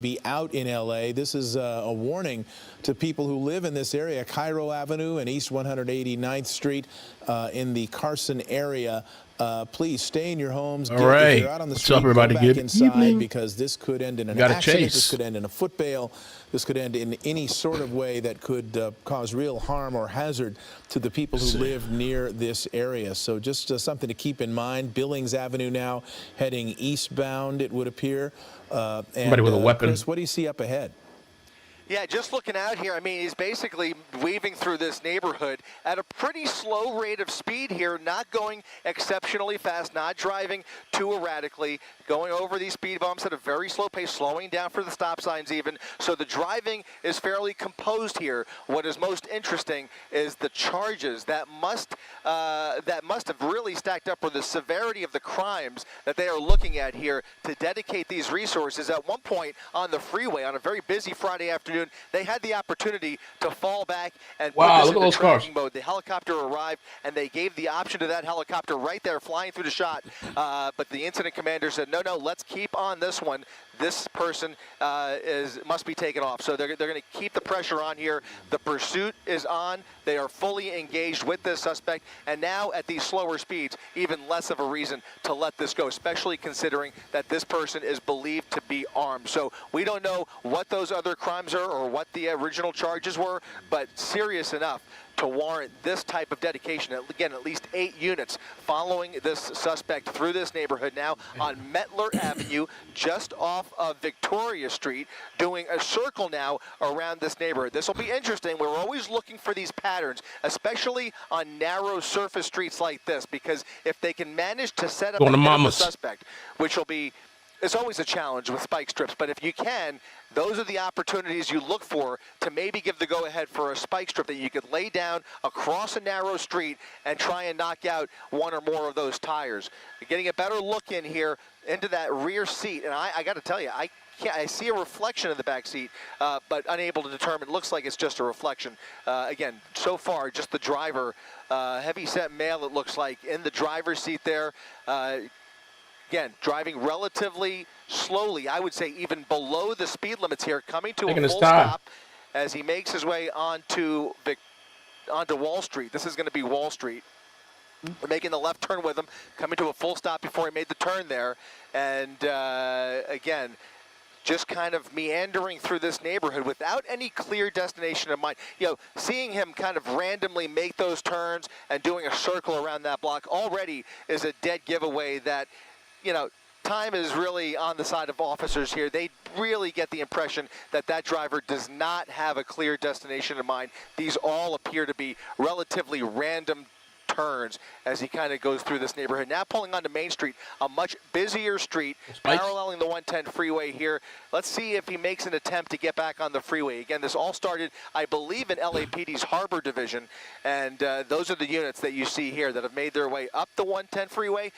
be out in LA. This is a warning to people who live in this area, Cairo Avenue and East 189th Street in the Carson area. Please stay in your homes. All right. If you're out on the What's street, up, everybody? go back Good inside evening. because this could end in an Gotta accident. chase. This could end in a foot bail. This could end in any sort of way that could cause real harm or hazard to the people who live near this area. So just something to keep in mind. Billings Avenue now heading eastbound, it would appear. Somebody with a weapon. Chris, what do you see up ahead? Yeah, just looking out here, I mean, he's basically weaving through this neighborhood at a pretty slow rate of speed here, not going exceptionally fast, not driving too erratically, going over these speed bumps at a very slow pace, slowing down for the stop signs even. So the driving is fairly composed here. What is most interesting is the charges that must have really stacked up, or the severity of the crimes that they are looking at here to dedicate these resources. At one point on the freeway, on a very busy Friday afternoon, they had the opportunity to fall back and put this into tracking mode. The helicopter arrived, and they gave the option to that helicopter right there flying through the shot. But the incident commander said, no, let's keep on this one. This person must be taken off. So they're going to keep the pressure on here. The pursuit is on. They are fully engaged with this suspect. And now at these slower speeds, even less of a reason to let this go, especially considering that this person is believed to be armed. So we don't know what those other crimes are or what the original charges were, but serious enough to warrant this type of dedication. Again, at least 8 units following this suspect through this neighborhood now on Mettler Avenue, just off of Victoria Street, doing a circle now around this neighborhood. This will be interesting. We're always looking for these patterns, especially on narrow surface streets like this, because if they can manage to set up the suspect, which will be, it's always a challenge with spike strips, but if you can, those are the opportunities you look for to maybe give the go-ahead for a spike strip that you could lay down across a narrow street and try and knock out one or more of those tires. You're getting a better look in here into that rear seat, and I got to tell you, I see a reflection in the back seat, but unable to determine. Looks like it's just a reflection. Again, so far, just the driver, heavy-set male, it looks like, in the driver's seat there. Again, driving relatively slowly, I would say even below the speed limits here, coming to a full stop as he makes his way onto Wall Street. This is going to be Wall Street. Making the left turn with him, coming to a full stop before he made the turn there. And again, just kind of meandering through this neighborhood without any clear destination in mind. You know, seeing him kind of randomly make those turns and doing a circle around that block already is a dead giveaway that, you know, time is really on the side of officers here. They really get the impression that that driver does not have a clear destination in mind. These all appear to be relatively random turns as he kind of goes through this neighborhood. Now pulling onto Main Street, a much busier street, paralleling the 110 freeway here. Let's see if he makes an attempt to get back on the freeway. Again, this all started, I believe, in LAPD's Harbor Division, and those are the units that you see here that have made their way up the 110 freeway,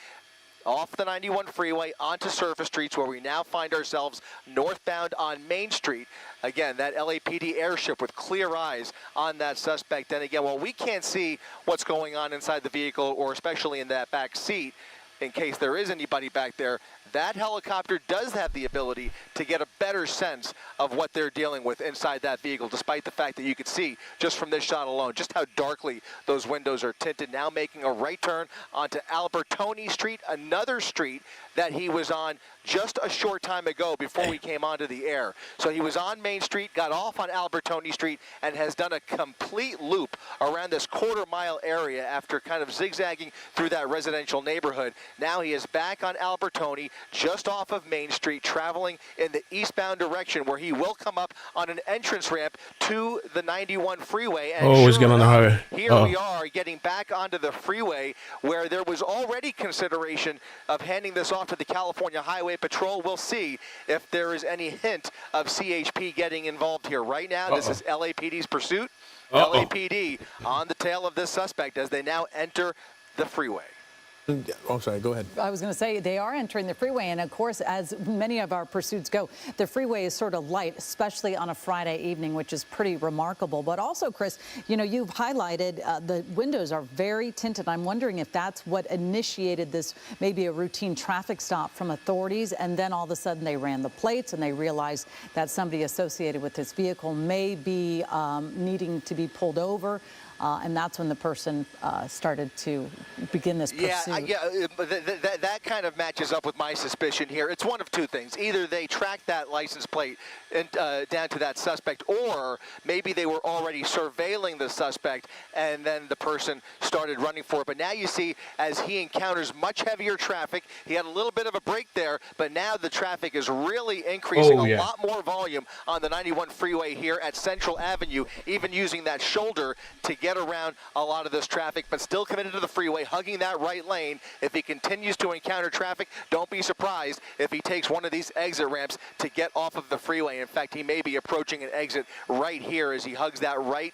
off the 91 freeway, onto surface streets, where we now find ourselves northbound on Main Street. Again, that LAPD airship with clear eyes on that suspect. And again, while we can't see what's going on inside the vehicle, or especially in that back seat, in case there is anybody back there, that helicopter does have the ability to get a better sense of what they're dealing with inside that vehicle, despite the fact that you could see just from this shot alone just how darkly those windows are tinted. Now making a right turn onto Albertoni Street, another street that he was on just a short time ago before we came onto the air. So he was on Main Street, got off on Albertoni Street, and has done a complete loop around this quarter-mile area after kind of zigzagging through that residential neighborhood. Now he is back on Albertoni, just off of Main Street, traveling in the eastbound direction, where he will come up on an entrance ramp to the 91 freeway. And he's getting on the highway. Here we are getting back onto the freeway, where there was already consideration of handing this off to the California Highway Patrol. We'll see if there is any hint of CHP getting involved here. Right now, this is LAPD's pursuit. LAPD on the tail of this suspect as they now enter the freeway. Oh, sorry, go ahead. I was going to say they are entering the freeway. And of course, as many of our pursuits go, the freeway is sort of light, especially on a Friday evening, which is pretty remarkable. But also, Chris, you know, you've highlighted the windows are very tinted. I'm wondering if that's what initiated this, maybe a routine traffic stop from authorities. And then all of a sudden they ran the plates and they realized that somebody associated with this vehicle may be needing to be pulled over. And that's when the person started to begin this pursuit. That kind of matches up with my suspicion here. It's one of two things. Either they tracked that license plate and, down to that suspect, or maybe they were already surveilling the suspect and then the person started running for it. But now you see, as he encounters much heavier traffic, he had a little bit of a break there, but now the traffic is really increasing. A lot more volume on the 91 freeway here at Central Avenue, even using that shoulder to get around a lot of this traffic, but still committed to the freeway, hugging that right lane. If he continues to encounter traffic, don't be surprised if he takes one of these exit ramps to get off of the freeway. In fact, he may be approaching an exit right here as he hugs that right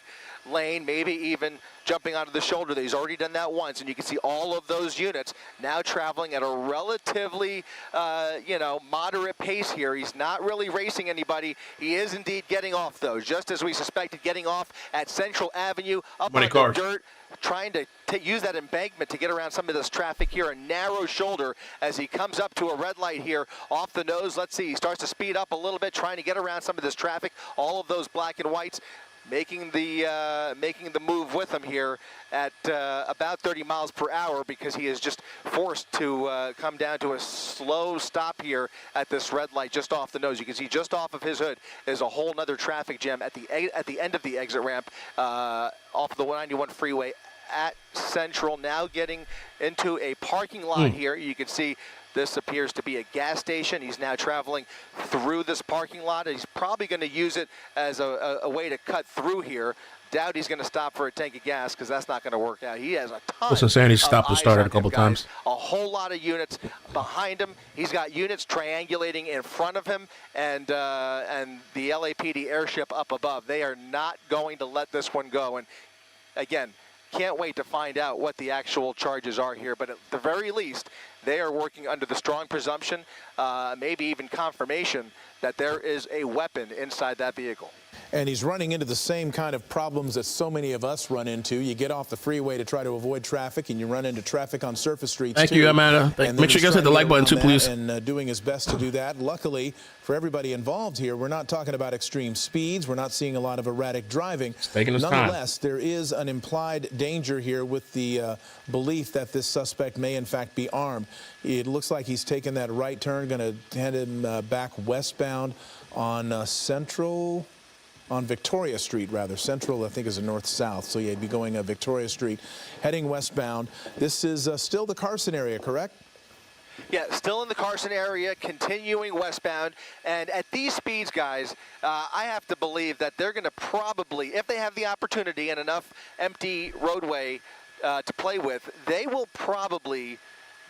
lane, maybe even jumping onto the shoulder. He's already done that once, and you can see all of those units now traveling at a relatively, moderate pace here. He's not really racing anybody. He is indeed getting off, though, just as we suspected, getting off at Central Avenue, up on the dirt, trying to use that embankment to get around some of this traffic here, a narrow shoulder as he comes up to a red light here off the nose. Let's see, he starts to speed up a little bit, trying to get around some of this traffic. All of those black and whites making the move with him here at about 30 miles per hour, because he is just forced to come down to a slow stop here at this red light just off the nose. You can see just off of his hood is a whole nother traffic jam at the end of the exit ramp off the 191 freeway at Central. Now getting into a parking lot here. You can see this appears to be a gas station. He's now traveling through this parking lot. He's probably going to use it as a way to cut through here. Doubt he's going to stop for a tank of gas, because that's not going to work out. He has a ton. Listen, Sandy stopped and started a couple times. A whole lot of units behind him. He's got units triangulating in front of him, and the LAPD airship up above. They are not going to let this one go. And again, can't wait to find out what the actual charges are here, but at the very least, they are working under the strong presumption, maybe even confirmation, that there is a weapon inside that vehicle. And he's running into the same kind of problems that so many of us run into. You get off the freeway to try to avoid traffic, and you run into traffic on surface streets. Thank you, Amanda. Make sure you guys hit the like button too, please. And doing his best to do that. Luckily for everybody involved here, we're not talking about extreme speeds. We're not seeing a lot of erratic driving. It's taking his time. Nonetheless, there is an implied danger here with the belief that this suspect may in fact be armed. It looks like he's taken that right turn, going to head him back westbound on on Victoria Street, rather. Central, I think, is a north-south, so yeah, he'd be going Victoria Street, heading westbound. This is still the Carson area, correct? Yeah, still in the Carson area, continuing westbound. And at these speeds, guys, I have to believe that they're going to probably, if they have the opportunity and enough empty roadway to play with, they will probably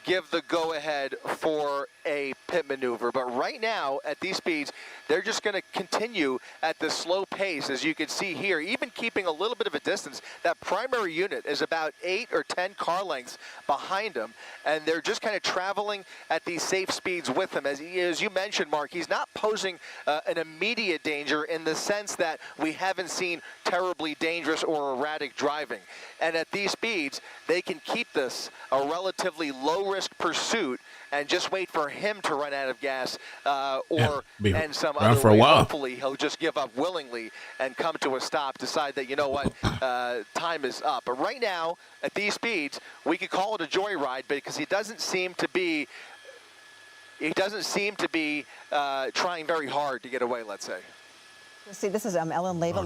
give the go-ahead for a pit maneuver. But right now, at these speeds, they're just going to continue at this slow pace, as you can see here, even keeping a little bit of a distance. That primary unit is about 8 or 10 car lengths behind him, and they're just kind of traveling at these safe speeds with him. As you mentioned, Mark, he's not posing an immediate danger in the sense that we haven't seen terribly dangerous or erratic driving. And at these speeds, they can keep this a relatively low-risk pursuit and just wait for him to run out of gas and some other way. Hopefully, he'll just give up willingly and come to a stop, decide that, you know what, time is up. But right now, at these speeds, we could call it a joyride, because he doesn't seem to be trying very hard to get away, let's say. See, this is Ellen Leva.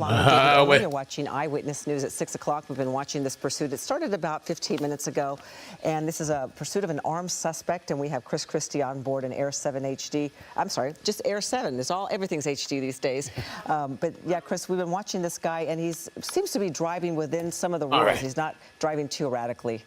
You're watching Eyewitness News at 6 o'clock. We've been watching this pursuit. It started about 15 minutes ago, and this is a pursuit of an armed suspect, and we have Chris Christie on board in Air 7 HD. I'm sorry, just Air 7. Everything's HD these days. But yeah, Chris, we've been watching this guy, and he seems to be driving within some of the rules. He's not driving too erratically.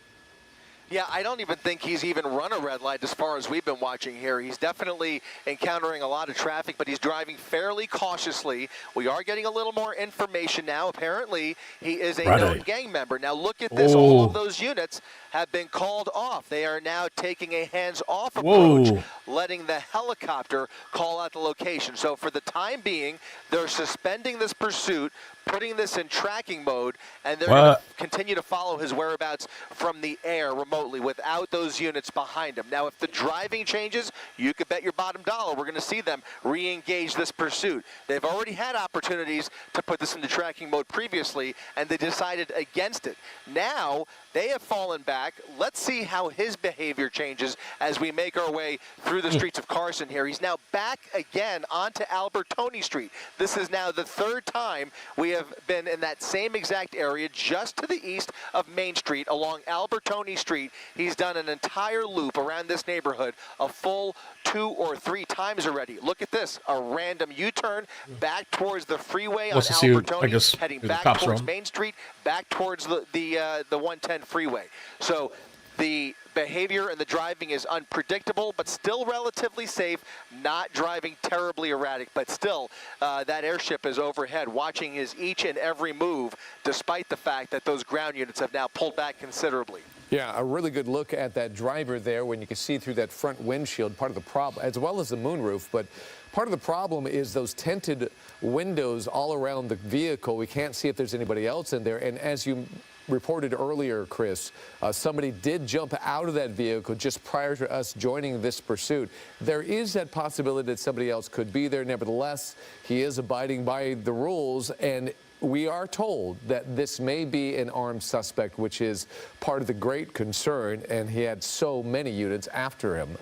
Yeah, I don't even think he's even run a red light as far as we've been watching here. He's definitely encountering a lot of traffic, but he's driving fairly cautiously. We are getting a little more information now. Apparently, he is a known gang member. Now, look at this. All of those units have been called off. They are now taking a hands-off approach, letting the helicopter call out the location. So for the time being, they're suspending this pursuit, putting this in tracking mode, and they're going to continue to follow his whereabouts from the air remotely without those units behind him. Now, if the driving changes, you could bet your bottom dollar we're going to see them re-engage this pursuit. They've already had opportunities to put this into tracking mode previously, and they decided against it. Now, they have fallen back. Let's see how his behavior changes as we make our way through the streets of Carson here. He's now back again onto Albertoni Street. This is now the third time we have been in that same exact area just to the east of Main Street along Albertoni Street. He's done an entire loop around this neighborhood a full 2 or 3 times already. Look at this, a random U-turn back towards the freeway on Albertoni, heading back towards Main Street, back towards the 110 freeway. So the behavior and the driving is unpredictable, but still relatively safe, not driving terribly erratic, but still that airship is overhead, watching his each and every move, despite the fact that those ground units have now pulled back considerably. Yeah, a really good look at that driver there when you can see through that front windshield, part of the problem, as well as the moonroof. But part of the problem is those tinted windows all around the vehicle. We can't see if there's anybody else in there. And as you reported earlier, Chris, somebody did jump out of that vehicle just prior to us joining this pursuit. There is that possibility that somebody else could be there. Nevertheless, he is abiding by the rules, and we are told that this may be an armed suspect, which is part of the great concern, and he had so many units after him,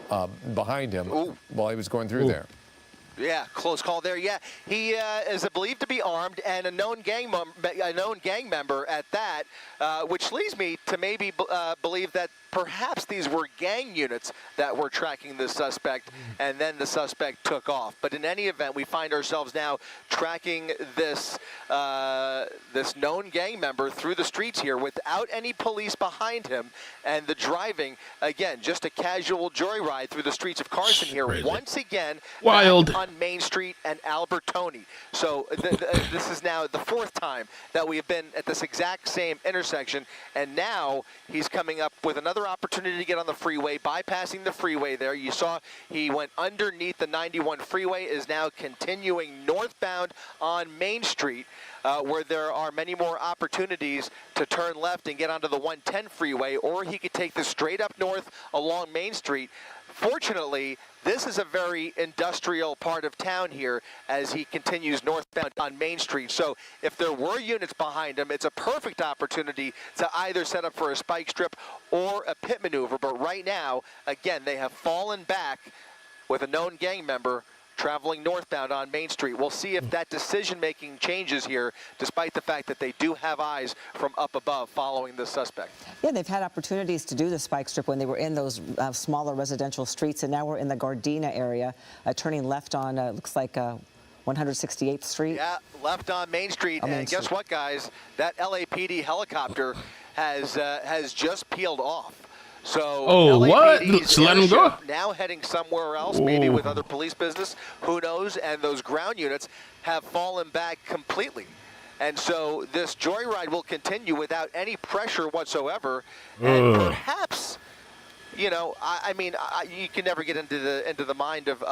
behind him, while he was going through there. Yeah, close call there. Yeah, he is believed to be armed and a known gang member at that, which leads me to maybe believe that perhaps these were gang units that were tracking the suspect, and then the suspect took off. But in any event, we find ourselves now tracking this this known gang member through the streets here without any police behind him, and the driving, again, just a casual joyride through the streets of Carson here. Once again, wild on Main Street and Albertoni. So this is now the 4th time that we have been at this exact same intersection, and now he's coming up with another opportunity to get on the freeway, bypassing the freeway there. You saw he went underneath the 91 freeway, is now continuing northbound on Main Street, where there are many more opportunities to turn left and get onto the 110 freeway, or he could take this straight up north along Main Street. Fortunately, this is a very industrial part of town here as he continues northbound on Main Street. So if there were units behind him, it's a perfect opportunity to either set up for a spike strip or a pit maneuver. But right now, again, they have fallen back with a known gang member traveling northbound on Main Street. We'll see if that decision-making changes here, despite the fact that they do have eyes from up above following the suspect. Yeah, they've had opportunities to do the spike strip when they were in those smaller residential streets, and now we're in the Gardena area, turning left on, looks like 168th Street. Yeah, left on Main Street. And guess what, guys? That LAPD helicopter has just peeled off. So what? So let him go? Now heading somewhere else, maybe with other police business, who knows? And those ground units have fallen back completely. And so this joyride will continue without any pressure whatsoever. And perhaps, you know, I mean, you can never get into the mind of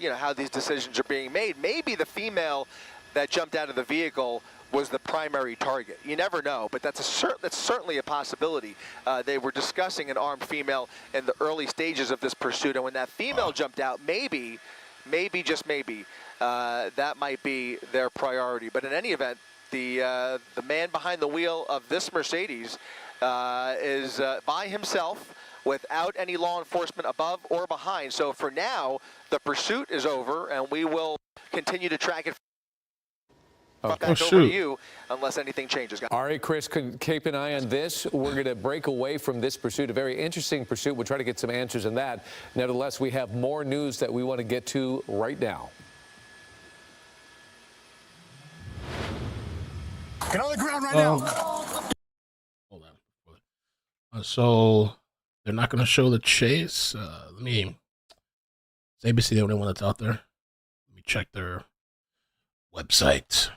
you know, how these decisions are being made. Maybe the female that jumped out of the vehicle was the primary target. You never know, but that's certainly a possibility. They were discussing an armed female in the early stages of this pursuit, and when that female jumped out, maybe, just maybe, that might be their priority. But in any event, the man behind the wheel of this Mercedes is by himself, without any law enforcement above or behind. So for now, the pursuit is over, and we will continue to track it. Back over to you, unless anything changes. All right, Chris, keep an eye on this. We're going to break away from this pursuit, a very interesting pursuit. We'll try to get some answers on that. Nevertheless, we have more news that we want to get to right now. Get on the ground right now. So they're not going to show the chase. Let me. Is ABC the only one that's out there? Let me check their website.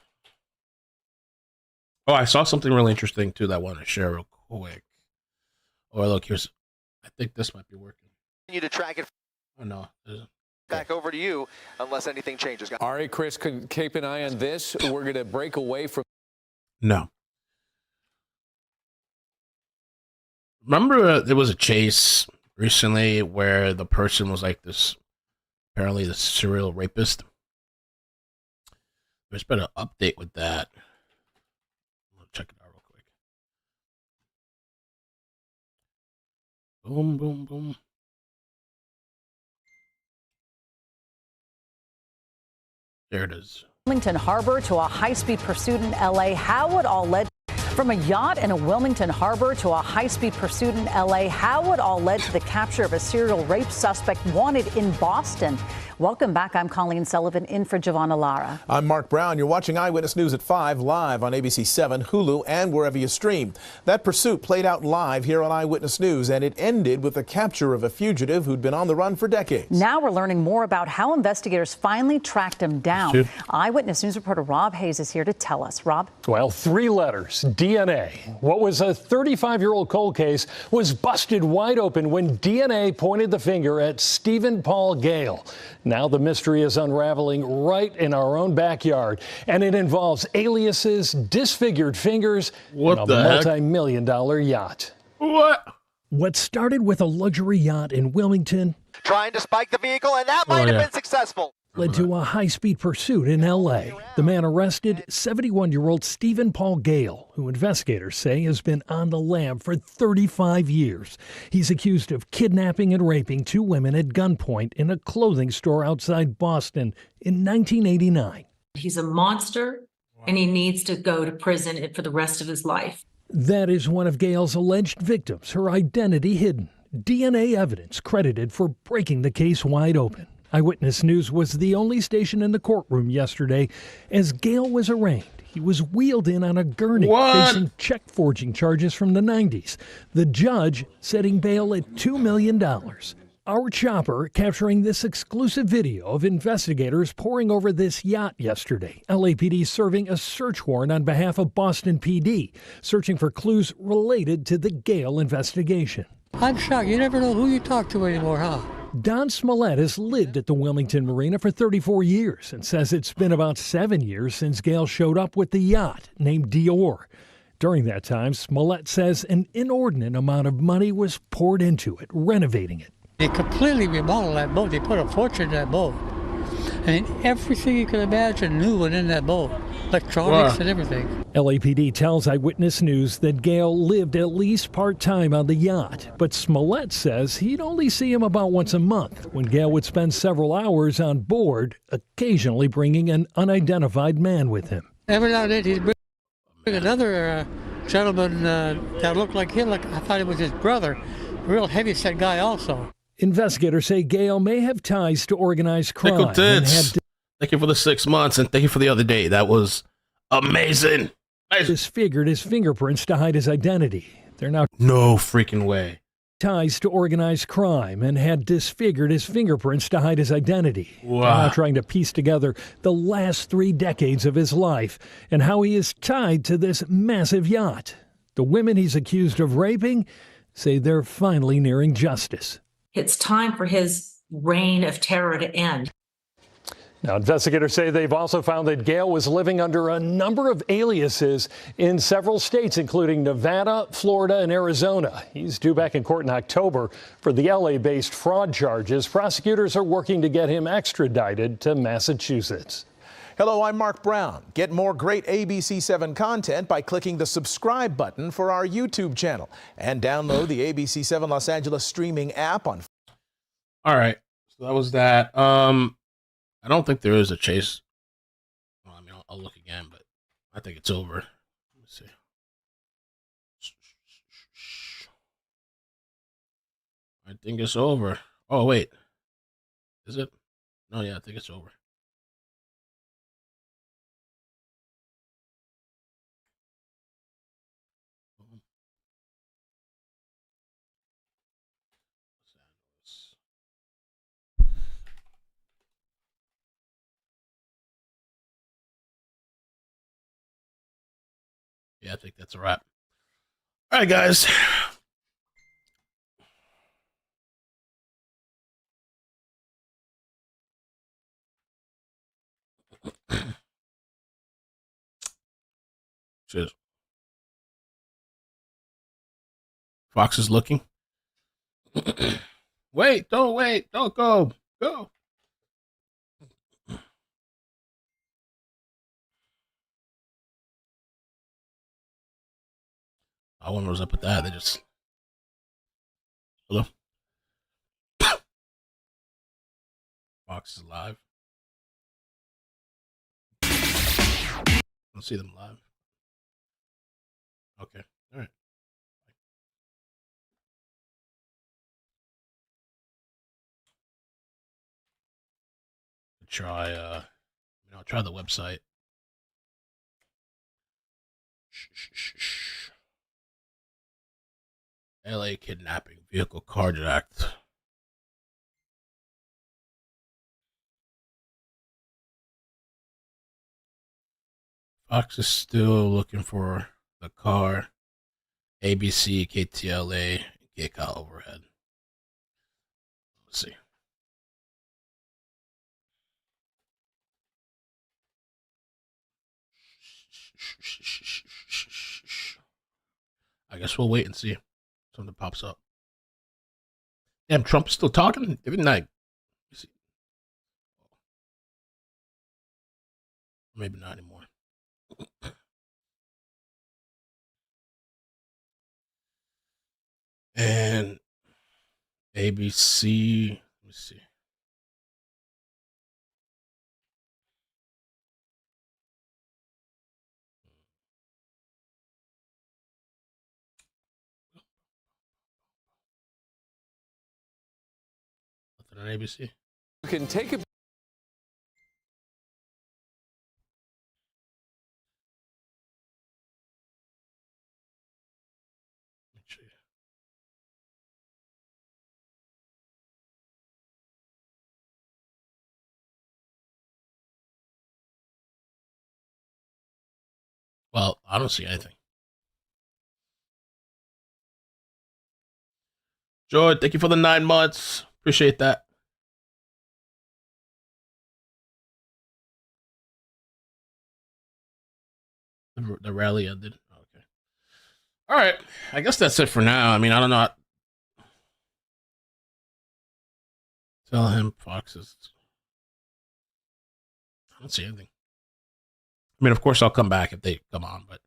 Oh, I saw something really interesting too that I want to share real quick. Oh, look, here's. I think this might be working. You to track it Oh no. back over to you unless anything changes. All right, Chris, keep an eye on this. We're going to break away from. No. Remember, there was a chase recently where the person was like this, apparently the serial rapist. There's been an update with that. I'll check it out real quick. Boom, boom, boom. There it is. Wilmington Harbor to a high-speed pursuit in L.A. How it all led from a yacht in a Wilmington Harbor to a high-speed pursuit in L.A. How it all led to the capture of a serial rape suspect wanted in Boston. Welcome back. I'm Colleen Sullivan in for Giovanna Lara. I'm Mark Brown. You're watching Eyewitness News at 5 live on ABC 7, Hulu, and wherever you stream. That pursuit played out live here on Eyewitness News, and it ended with the capture of a fugitive who'd been on the run for decades. Now we're learning more about how investigators finally tracked him down. Eyewitness News reporter Rob Hayes is here to tell us. Rob? Well, 3 letters, DNA. What was a 35-year-old cold case was busted wide open when DNA pointed the finger at Stephen Paul Gale. Now the mystery is unraveling right in our own backyard, and it involves aliases, disfigured fingers, and a multi-million-dollar yacht. What started with a luxury yacht in Wilmington Trying to spike the vehicle, and that might have been successful. led to a high-speed pursuit in L.A. The man arrested, 71-year-old Stephen Paul Gale, who investigators say has been on the lam for 35 years. He's accused of kidnapping and raping 2 women at gunpoint in a clothing store outside Boston in 1989. He's a monster, and he needs to go to prison for the rest of his life. That is one of Gale's alleged victims, her identity hidden. DNA evidence credited for breaking the case wide open. Eyewitness News was the only station in the courtroom yesterday as Gale was arraigned. He was wheeled in on a gurney, facing check forging charges from the 90s. The judge setting bail at $2 million. Our chopper capturing this exclusive video of investigators poring over this yacht yesterday. LAPD serving a search warrant on behalf of Boston PD, searching for clues related to the Gale investigation. I'm shocked. You never know who you talk to anymore, huh? Don Smollett has lived at the Wilmington Marina for 34 years and says it's been about 7 years since Gale showed up with the yacht named Dior. During that time, Smollett says an inordinate amount of money was poured into it, renovating it. They completely remodeled that boat. They put a fortune in that boat. I mean, everything you could imagine new went in that boat. Electronics and everything. LAPD tells Eyewitness News that Gale lived at least part-time on the yacht, but Smollett says he'd only see him about once a month, when Gale would spend several hours on board, occasionally bringing an unidentified man with him. Every now and then he'd bring another gentleman that looked like him. Like I thought it was his brother. A real heavy-set guy also. Investigators say Gale may have ties to organized crime. Tickle tits. Thank you for the 6 months, and thank you for the other day. That was amazing. Disfigured his fingerprints to hide his identity. They're now no freaking way. Ties to organized crime and had disfigured his fingerprints to hide his identity. Wow. They're now trying to piece together the last 3 decades of his life and how he is tied to this massive yacht. The women he's accused of raping say they're finally nearing justice. It's time for his reign of terror to end. Now, investigators say they've also found that Gale was living under a number of aliases in several states, including Nevada, Florida, and Arizona. He's due back in court in October for the LA-based fraud charges. Prosecutors are working to get him extradited to Massachusetts. Hello, I'm Mark Brown. Get more great ABC 7 content by clicking the subscribe button for our YouTube channel and download the ABC 7 Los Angeles streaming app on. All right, so that was that. I don't think there is a chase. Well, I mean, I'll look again, but I think it's over. Let me see. I think it's over. Oh, wait. Is it? No, yeah, I think it's over. Yeah, I think that's a wrap. All right, guys. Cheers. Fox is looking. Wait, don't go. Go. I wonder what's up with that. They just. Hello? Fox is live. I don't see them live. Okay. All right. Try I'll try the website. LA kidnapping, vehicle carjacked. Fox is still looking for the car. ABC, KTLA, KCAL overhead. Let's see. I guess we'll wait and see if something pops up. Damn, Trump's still talking? Even like, maybe not anymore. And ABC, let me see. Nothing on ABC. You can take a Well, I don't see anything. Joy, thank you for the 9 months. Appreciate that. The rally ended. Okay. All right. I guess that's it for now. I mean, I don't know. Tell him Fox is. I don't see anything. I mean, of course, I'll come back if they come on, but.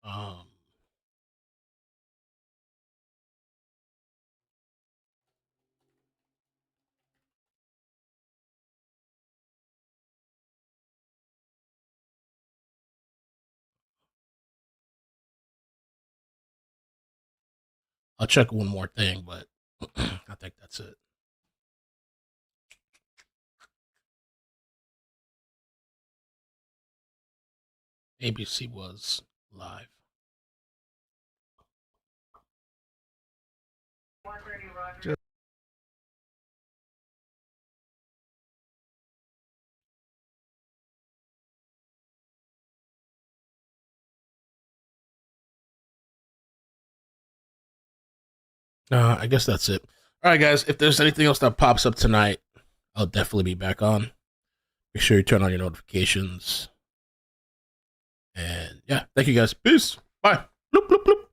Um, I'll check one more thing, but I think that's it. ABC was live. I guess that's it. All right, guys. If there's anything else that pops up tonight, I'll definitely be back on. Make sure you turn on your notifications. And yeah, thank you guys. Peace. Bye. Bloop, bloop, bloop.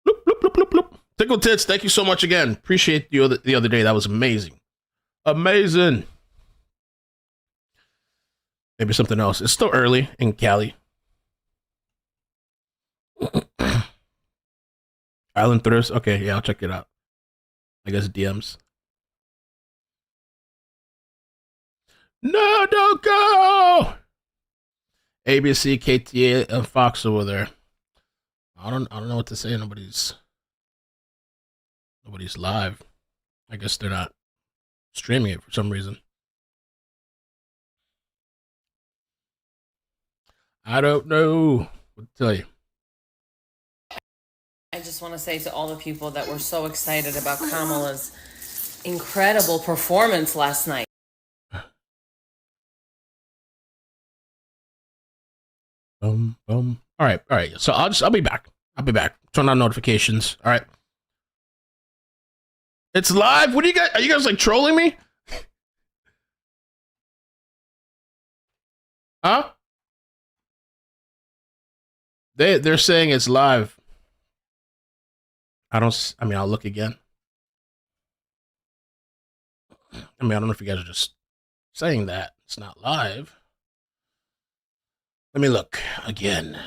Bloop, bloop, bloop, bloop, bloop. Tickle Tits, thank you so much again. Appreciate you the other day. That was amazing. Amazing. Maybe something else. It's still early in Cali. Island Thrift. Okay, yeah, I'll check it out. I guess DMs. No, don't go. ABC, KTA, and Fox over there. I don't know what to say. Nobody's live. I guess they're not streaming it for some reason. I don't know what to tell you. I just want to say to all the people that were so excited about Kamala's incredible performance last night. All right. So I'll be back. Turn on notifications. All right. It's live. What are you guys like trolling me? Huh? They're saying it's live. I'll look again. I don't know if you guys are just saying that it's not live. Let me look again.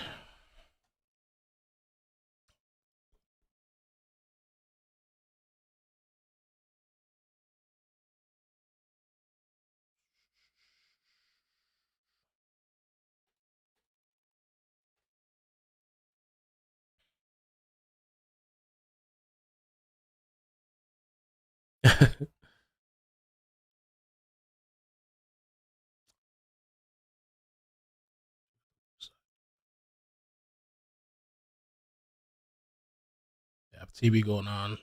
Have TV going on.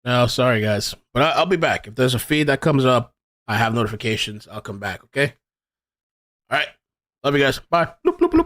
No, sorry guys, but I'll be back. If there's a feed that comes up, I have notifications. I'll come back. Okay. All right. Love you guys. Bye. Bloop, bloop, bloop.